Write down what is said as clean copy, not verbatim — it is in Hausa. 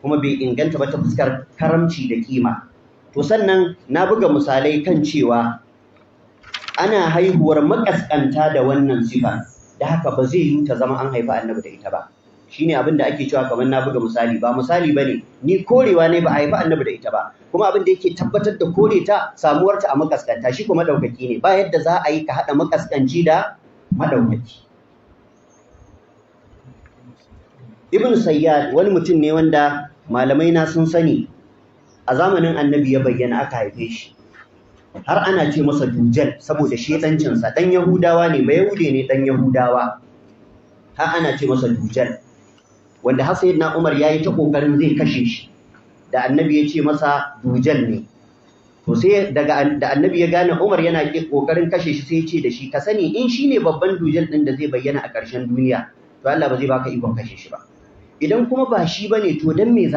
kuma bai inganta ba ta fuskar karamci da kima. To sannan na buga misalai kan cewa ana haihuwar makaskanta da wannan sifa, da haka ba zai yi ta zama an haifi annabi da ita ba. Shine abin da ake cewa kamar na buga misali, ba misali bane, ni korewa ne ba a haifi annabi da ita ba, kuma abin da yake tabbatar da kore ta samuwarta a makaskanta, shi kuma madaukaki ne, ba yadda za a yi ka haɗa makaskanci da madaukaki. Ibn Sayyad wani mutum ne wanda malamai na sun sani a zamanin annabi ya bayyana, aka haife shi, har ana ce masa Dujjal saboda shedancinsa, dan Yahudawa ne, ba Yahude ne dan Yahudawa, har ana ce masa Dujjal, wanda har sayyidina Umar yayi ta kokarin zai kashe shi, da annabi ya ce masa Dujjal ne. To sai da annabi ya gane Umar yana kokarin kashe shi, sai ya ce da shi, ka sani in shine babban Dujjal din da zai bayyana a ƙarshen duniya, to Allah ba zai baka ikon kashe shi ba, idan kuma ba shi bane to dan me